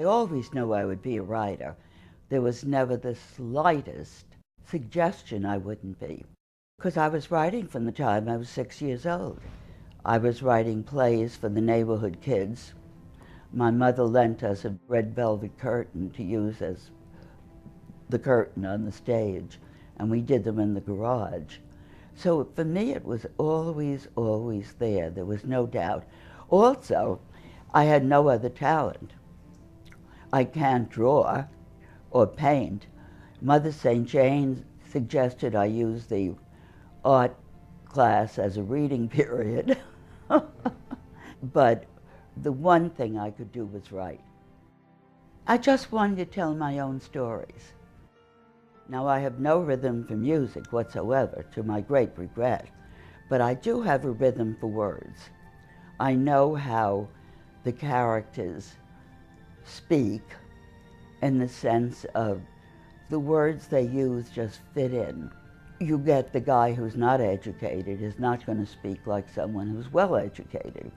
always knew I would be a writer. There was never the slightest suggestion I wouldn't be, because I was writing from the time I was 6 years old. I was writing plays for the neighborhood kids. My mother lent us a red velvet curtain to use as the curtain on the stage, and we did them in the garage. So for me, it was always, always there. There was no doubt. Also, I had no other talent. I can't draw or paint. Mother St. Jane suggested I use the art class as a reading period. But the one thing I could do was write. I just wanted to tell my own stories. Now, I have no rhythm for music whatsoever, to my great regret, but I do have a rhythm for words. I know how the characters speak in the sense of the words they use just fit in. You get the guy who's not educated is not going to speak like someone who's well educated.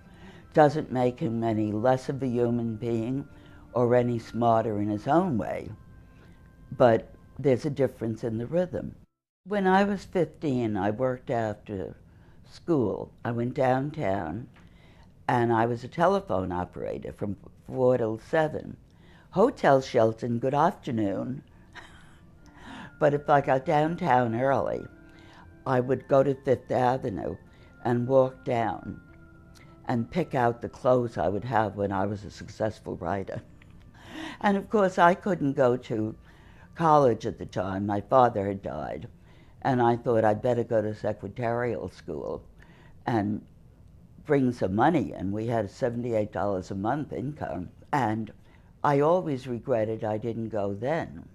Doesn't make him any less of a human being or any smarter in his own way, but there's a difference in the rhythm. When I was 15, I worked after school. I went downtown and I was a telephone operator from 4 till 7. Hotel Shelton, good afternoon. But if I got downtown early, I would go to Fifth Avenue and walk down and pick out the clothes I would have when I was a successful writer. And of course, I couldn't go to college at the time. My father had died, and I thought I'd better go to secretarial school and bring some money in. We had $78 a month income, and I always regretted I didn't go then.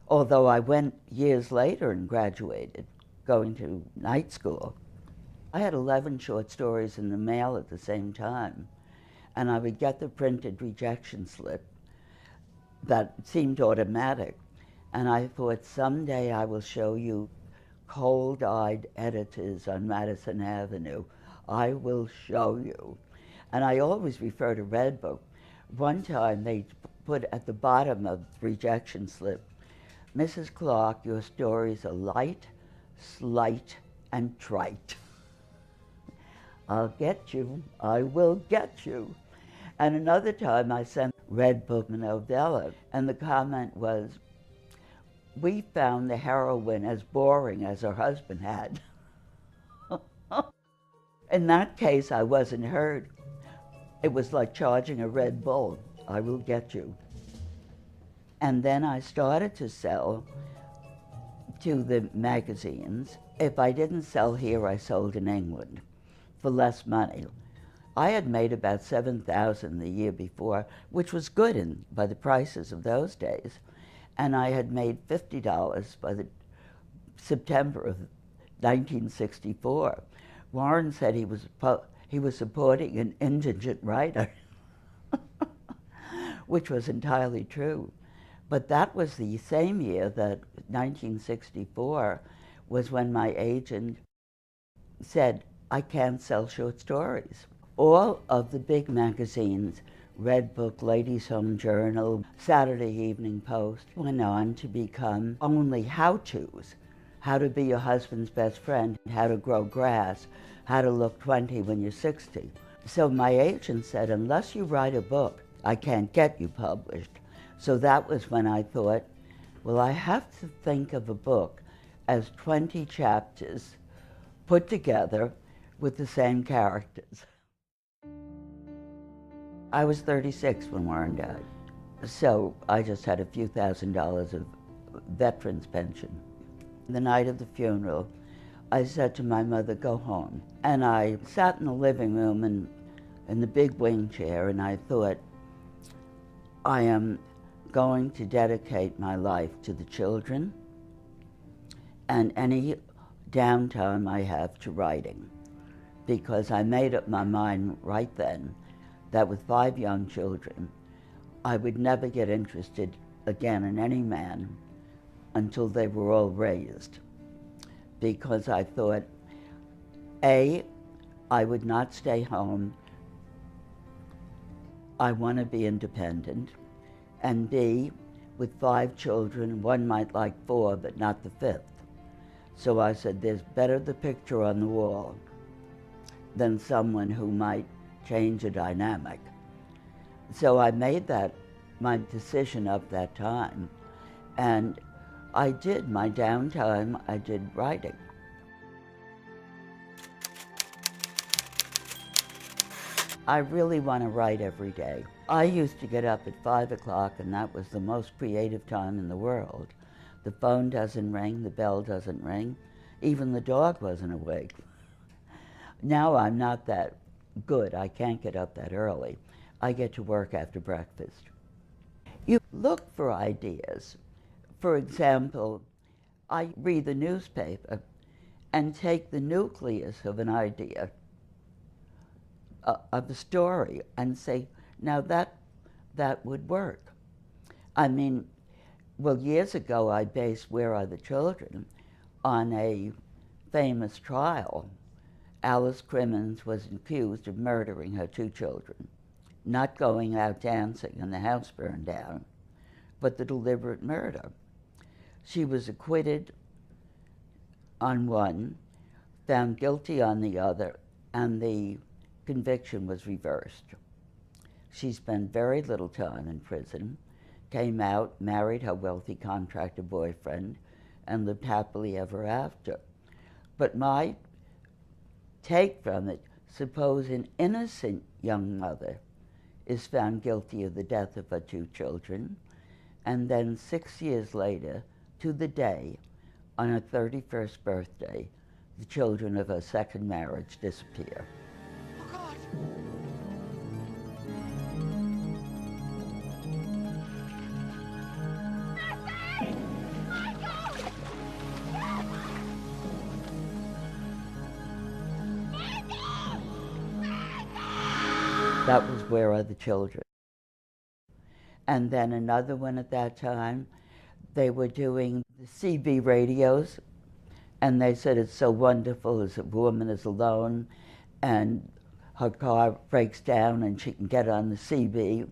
Although I went years later and graduated, going to night school. I had 11 short stories in the mail at the same time, and I would get the printed rejection slip that seemed automatic. And I thought, someday I will show you cold-eyed editors on Madison Avenue. I will show you. And I always refer to Redbook. One time they put at the bottom of the rejection slip, Mrs. Clark, your stories are light, slight, and trite. I'll get you. I will get you. And another time I sent Redbook a novella, and the comment was, we found the heroine as boring as her husband had. In that case, I wasn't heard. It was like charging a Red Bull. I will get you. And then I started to sell to the magazines. If I didn't sell here, I sold in England for less money. I had made about $7,000 the year before, which was good by the prices of those days. And I had made $50 by the September of 1964. Warren said he was supporting an indigent writer, which was entirely true. But that was the same year, that 1964, was when my agent said, I can't sell short stories. All of the big magazines, Redbook, Ladies' Home Journal, Saturday Evening Post, went on to become only how-tos. How to be your husband's best friend, how to grow grass, how to look 20 when you're 60. So my agent said, unless you write a book, I can't get you published. So that was when I thought, well, I have to think of a book as 20 chapters put together with the same characters. I was 36 when Warren died, so I just had a few $1,000s of veteran's pension. The night of the funeral, I said to my mother, go home. And I sat in the living room in the big wing chair, and I thought, I am going to dedicate my life to the children and any downtime I have to writing, because I made up my mind right then that with 5 young children, I would never get interested again in any man until they were all raised, because I thought, A, I would not stay home. I want to be independent. and B, with 5 children, one might like 4, but not the 5th. So I said, there's better the picture on the wall than someone who might change a dynamic. So I made that my decision of that time, and I did my downtime, I did writing. I really want to write every day. I used to get up at 5 o'clock, and that was the most creative time in the world. The phone doesn't ring, the bell doesn't ring, even the dog wasn't awake. Now I'm not that good, I can't get up that early. I get to work after breakfast. You look for ideas. For example, I read the newspaper and take the nucleus of an idea, of a story, and say, now that would work. I mean, well, years ago I based Where Are the Children on a famous trial. Alice Crimmins was accused of murdering her 2 children, not going out dancing and the house burned down, but the deliberate murder. She was acquitted on one, found guilty on the other, and the conviction was reversed. She spent very little time in prison, came out, married her wealthy contractor boyfriend, and lived happily ever after. But my take from it, suppose an innocent young mother is found guilty of the death of her 2 children, and then 6 years later, to the day, on her 31st birthday, the children of her second marriage disappear. Oh, God. That was Where Are the Children? And then another one at that time, they were doing the CB radios, and they said it's so wonderful as a woman is alone and her car breaks down and she can get on the CB.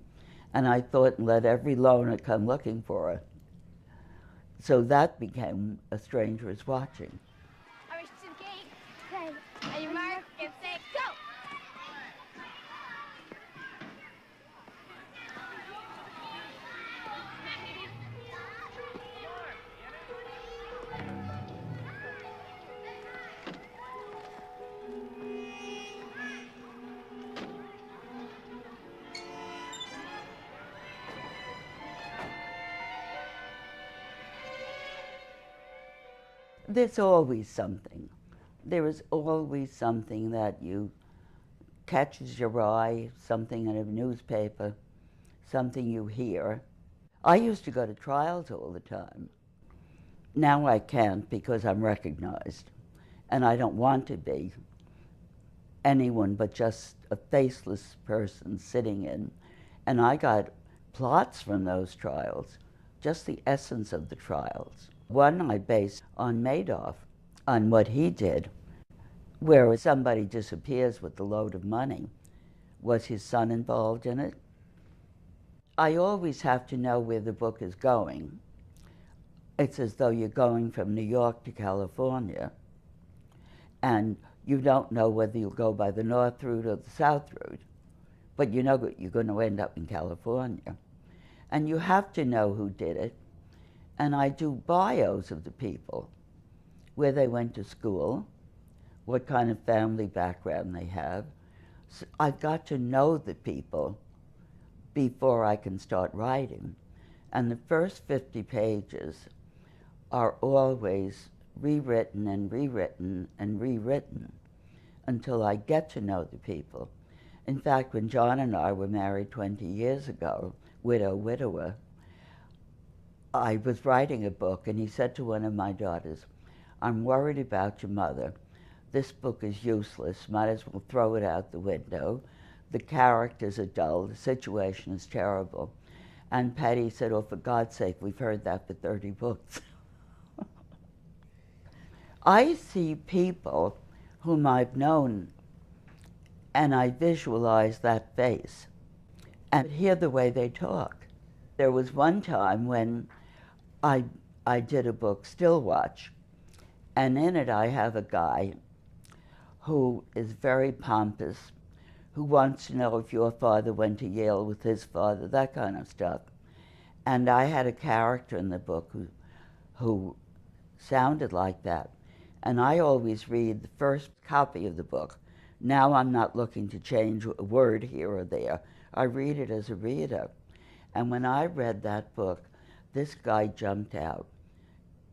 And I thought, let every loner come looking for her. So that became A Stranger Is Watching. All right, to the gate. Okay. And you mark, get set, go! There's always something. There is always something that you catches your eye, something in a newspaper, something you hear. I used to go to trials all the time. Now I can't because I'm recognized, and I don't want to be anyone but just a faceless person sitting in. And I got plots from those trials, just the essence of the trials. One I based on Madoff, on what he did, where somebody disappears with a load of money. Was his son involved in it? I always have to know where the book is going. It's as though you're going from New York to California, and you don't know whether you'll go by the north route or the south route, but you know you're going to end up in California. And you have to know who did it. And I do bios of the people, where they went to school, what kind of family background they have. So I've got to know the people before I can start writing. And the first 50 pages are always rewritten and rewritten and rewritten until I get to know the people. In fact, when John and I were married 20 years ago, widower, I was writing a book, and he said to one of my daughters, I'm worried about your mother. This book is useless. Might as well throw it out the window. The characters are dull. The situation is terrible. And Patty said, oh, for God's sake, we've heard that for 30 books. I see people whom I've known, and I visualize that face and hear the way they talk. There was one time when I did a book, Still Watch, and in it I have a guy who is very pompous, who wants to know if your father went to Yale with his father, that kind of stuff. And I had a character in the book who sounded like that. And I always read the first copy of the book. Now I'm not looking to change a word here or there. I read it as a reader. And when I read that book, this guy jumped out.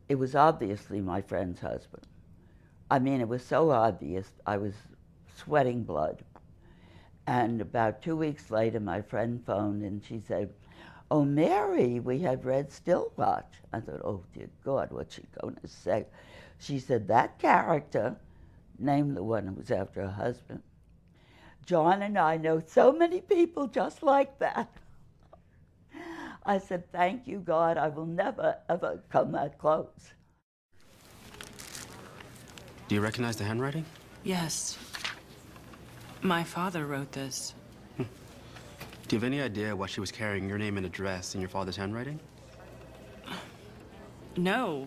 It was obviously my friend's husband. I mean, it was so obvious, I was sweating blood. And about 2 weeks later, my friend phoned and she said, "Oh, Mary, we have read Still Watch." I thought, oh, dear God, what's she going to say? She said, "That character," named the one who was after her husband. "John and I know so many people just like that." I said, "Thank you, God, I will never, ever come that close." Do you recognize the handwriting? Yes. My father wrote this. Do you have any idea why she was carrying your name and address in your father's handwriting? No.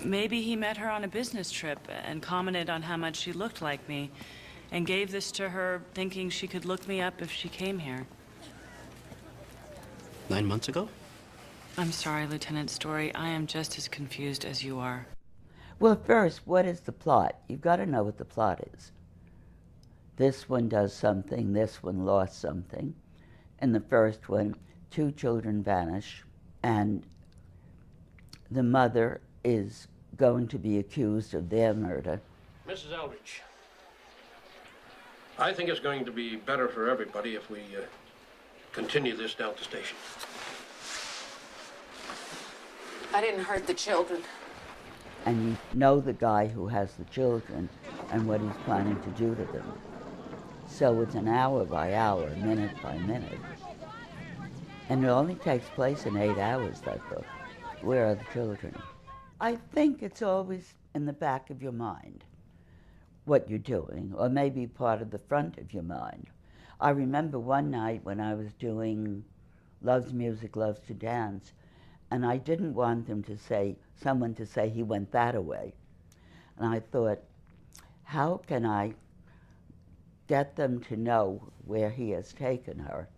Maybe he met her on a business trip and commented on how much she looked like me and gave this to her thinking she could look me up if she came here. 9 months ago? I'm sorry, Lieutenant Story. I am just as confused as you are. Well, first, what is the plot? You've got to know what the plot is. This one does something, this one lost something. In the first one, 2 children vanish, and the mother is going to be accused of their murder. Mrs. Eldridge, I think it's going to be better for everybody if we continue this down at the station. I didn't hurt the children. And you know the guy who has the children and what he's planning to do to them. So it's an hour by hour, minute by minute. And it only takes place in 8 hours, that book. Where are the children? I think it's always in the back of your mind what you're doing, or maybe part of the front of your mind. I remember one night when I was doing Loves Music, Loves to Dance, and I didn't want someone to say he went that-a-way. And I thought, how can I get them to know where he has taken her?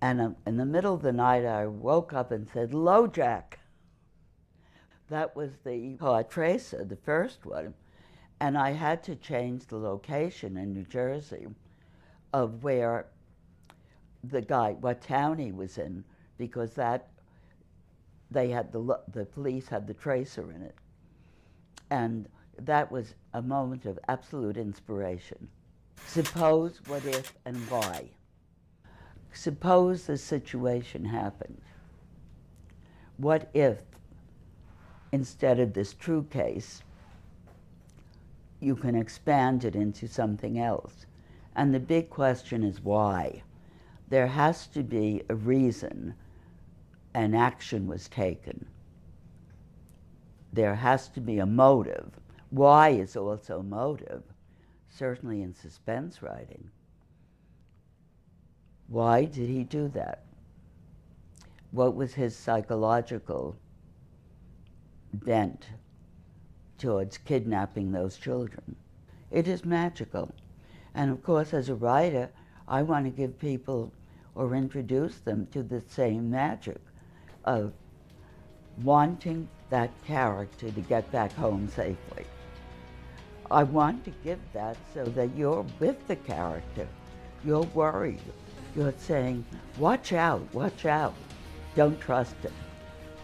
And in the middle of the night, I woke up and said, "LoJack." That was the car tracer, the first one. And I had to change the location in New Jersey of where the guy, what town he was in, because they had the police had the tracer in it. And that was a moment of absolute inspiration. Suppose, what if, and why. Suppose the situation happened. What if, instead of this true case, you can expand it into something else? And the big question is why. There has to be a reason an action was taken. There has to be a motive. Why is also motive, certainly in suspense writing. Why did he do that? What was his psychological bent towards kidnapping those children? It is magical. And of course, as a writer, I want to give people or introduce them to the same magic of wanting that character to get back home safely. I want to give that so that you're with the character. You're worried. You're saying, watch out, don't trust it.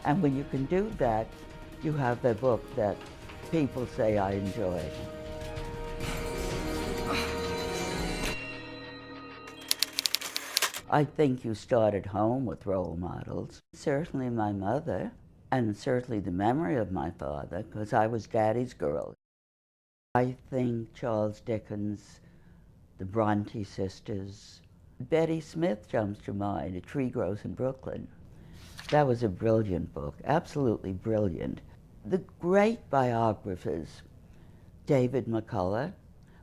And when you can do that, you have a book that people say I enjoy. I think you start at home with role models. Certainly my mother, and certainly the memory of my father, because I was Daddy's girl. I think Charles Dickens, the Bronte sisters, Betty Smith jumps to mind, A Tree Grows in Brooklyn. That was a brilliant book, absolutely brilliant. The great biographers, David McCullough,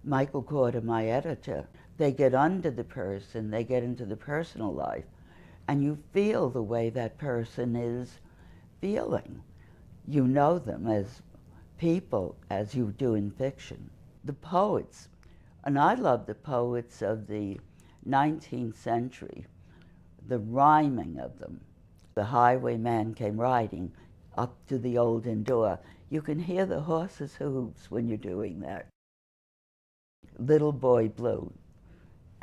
Michael Corder, my editor, they get under the person, they get into the personal life, and you feel the way that person is feeling. You know them as people as you do in fiction. The poets, and I love the poets of the 19th century, the rhyming of them. The highwayman came riding up to the old inn door. You can hear the horse's hooves when you're doing that. Little boy blue,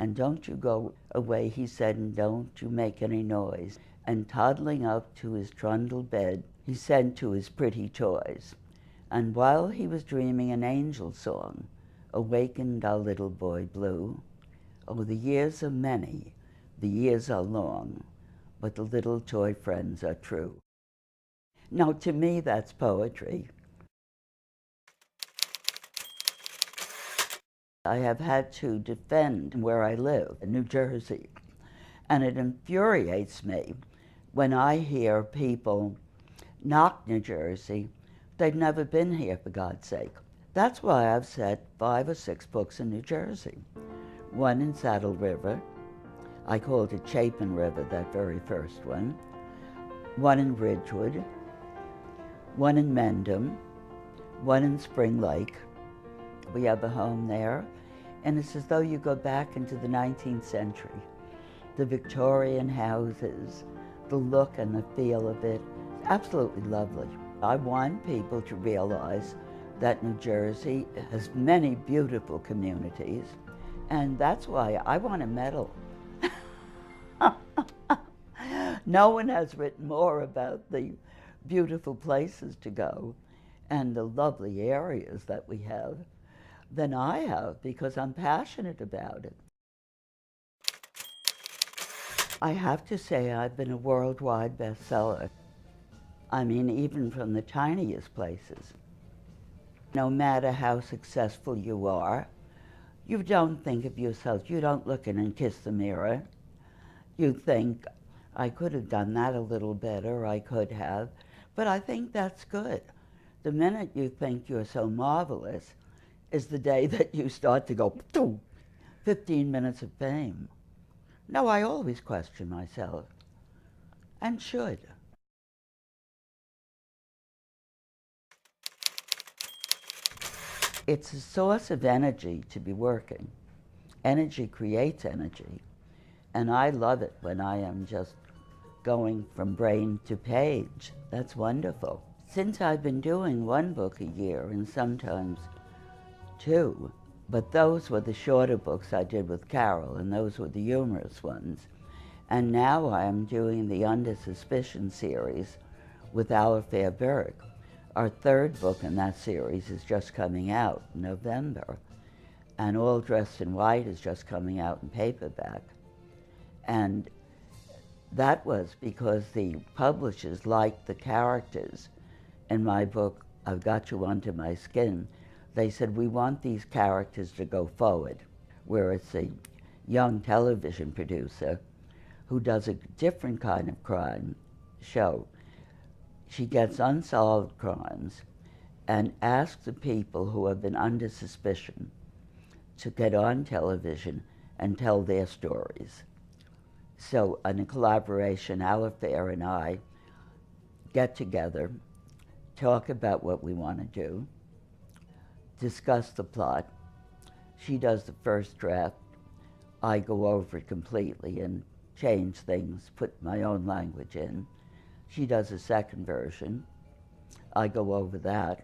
and don't you go away, he said, and don't you make any noise. And toddling up to his trundle bed, he said to his pretty toys. And while he was dreaming an angel song, awakened our little boy blue. Oh, the years are many, the years are long, but the little toy friends are true. Now, to me, that's poetry. I have had to defend where I live, in New Jersey, and it infuriates me when I hear people knock New Jersey. They've never been here, for God's sake. That's why I've set 5 or 6 books in New Jersey. One in Saddle River. I called it Chapin River, that very first one. One in Ridgewood. One in Mendham. One in Spring Lake. We have a home there. And it's as though you go back into the 19th century. The Victorian houses, the look and the feel of it, absolutely lovely. I want people to realize that New Jersey has many beautiful communities, and that's why I want a medal. No one has written more about the beautiful places to go and the lovely areas that we have than I have, because I'm passionate about it. I have to say I've been a worldwide bestseller. I mean, even from the tiniest places. No matter how successful you are, you don't think of yourself, you don't look in and kiss the mirror. You think, I could have done that a little better, I could have, but I think that's good. The minute you think you're so marvelous is the day that you start to go, 15 minutes of fame. No, I always question myself, and should. It's a source of energy to be working. Energy creates energy, and I love it when I am just going from brain to page. That's wonderful. Since I've been doing 1 book a year, and sometimes 2, but those were the shorter books I did with Carol, and those were the humorous ones. And now I am doing the Under Suspicion series with Alistair Burke. Our 3rd book in that series is just coming out in November, and All Dressed in White is just coming out in paperback. And that was because the publishers liked the characters in my book, I've Got You Under My Skin. They said, we want these characters to go forward, where it's a young television producer who does a different kind of crime show. She gets unsolved crimes and asks the people who have been under suspicion to get on television and tell their stories. So in a collaboration, Alistair and I get together, talk about what we want to do, discuss the plot. She does the first draft. I go over it completely and change things, put my own language in. She does a second version. I go over that.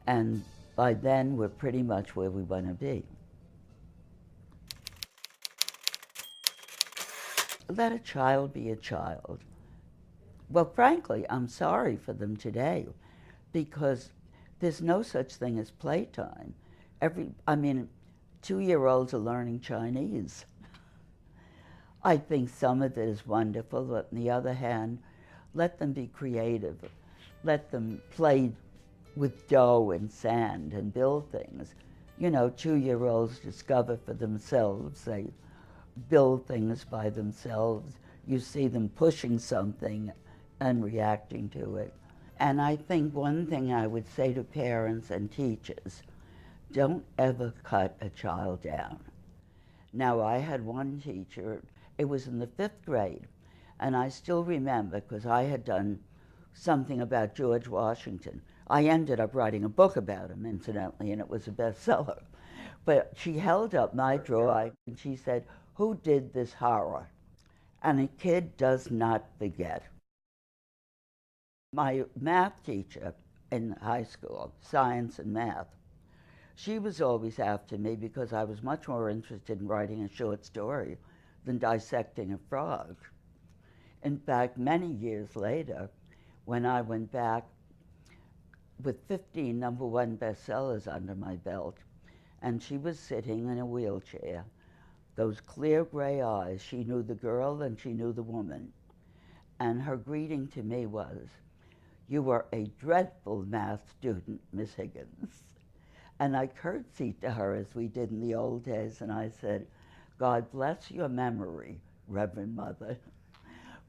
And by then, we're pretty much where we want to be. Let a child be a child. Well, frankly, I'm sorry for them today, because there's no such thing as playtime. 2-year-olds are learning Chinese. I think some of it is wonderful, but on the other hand, let them be creative. Let them play with dough and sand and build things. 2-year-olds discover for themselves. They build things by themselves. You see them pushing something and reacting to it. And I think one thing I would say to parents and teachers, don't ever cut a child down. Now, I had one teacher, it was in the 5th grade, and I still remember because I had done something about George Washington. I ended up writing a book about him, incidentally, and it was a bestseller. But she held up my drawing and she said, "Who did this horror?" And a kid does not forget. My math teacher in high school, science and math, she was always after me because I was much more interested in writing a short story than dissecting a frog. In fact, many years later, when I went back with 15 #1 bestsellers under my belt, and she was sitting in a wheelchair, those clear gray eyes, she knew the girl and she knew the woman. And her greeting to me was, "You are a dreadful math student, Miss Higgins." And I curtsied to her as we did in the old days, and I said, "God bless your memory, Reverend Mother."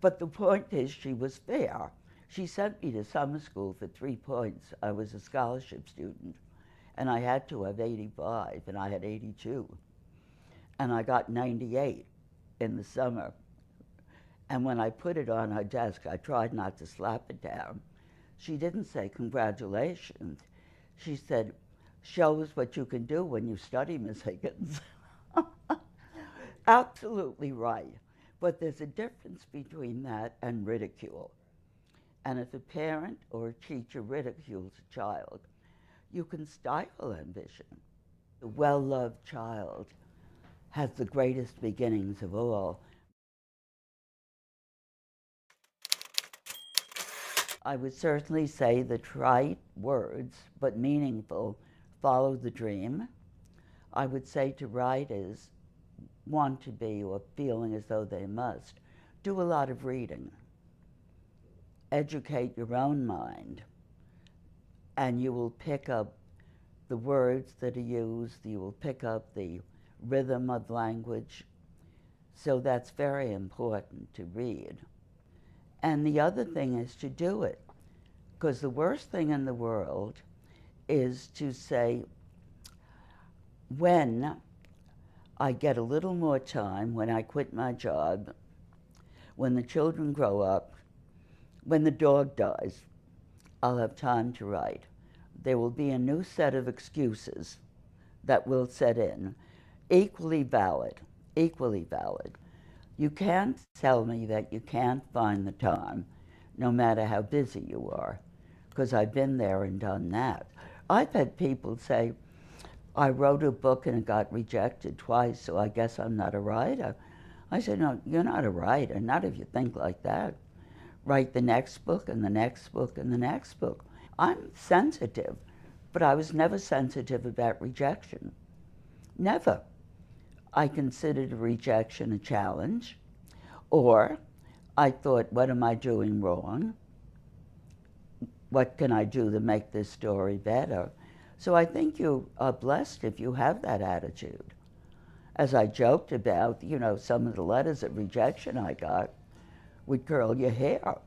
But the point is, she was fair. She sent me to summer school for 3 points. I was a scholarship student, and I had to have 85, and I had 82. And I got 98 in the summer. And when I put it on her desk, I tried not to slap it down. She didn't say, "Congratulations." She said, "Shows what you can do when you study, Miss Higgins." Absolutely right. But there's a difference between that and ridicule. And if a parent or a teacher ridicules a child, you can stifle ambition. The well-loved child has the greatest beginnings of all. I would certainly say the trite words, but meaningful, follow the dream. I would say to writers, want to be or feeling as though they must, do a lot of reading. Educate your own mind, and you will pick up the words that are used, you will pick up the rhythm of language. So that's very important to read. And the other thing is to do it, because the worst thing in the world is to say, when I get a little more time, when I quit my job, when the children grow up, when the dog dies, I'll have time to write. There will be a new set of excuses that will set in, equally valid, equally valid. You can't tell me that you can't find the time, no matter how busy you are, because I've been there and done that. I've had people say, "I wrote a book and it got rejected twice, so I guess I'm not a writer." I said, "No, you're not a writer, not if you think like that. Write the next book and the next book and the next book." I'm sensitive, but I was never sensitive about rejection. Never. I considered a rejection a challenge, or I thought, what am I doing wrong? What can I do to make this story better? So I think you are blessed if you have that attitude. As I joked about, some of the letters of rejection I got would curl your hair.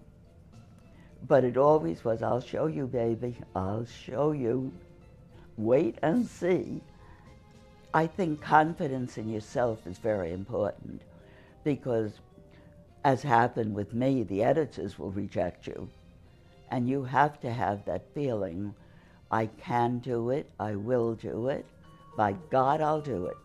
But it always was, "I'll show you, baby, I'll show you. Wait and see." I think confidence in yourself is very important, because as happened with me, the editors will reject you. And you have to have that feeling, I can do it, I will do it, by God, I'll do it.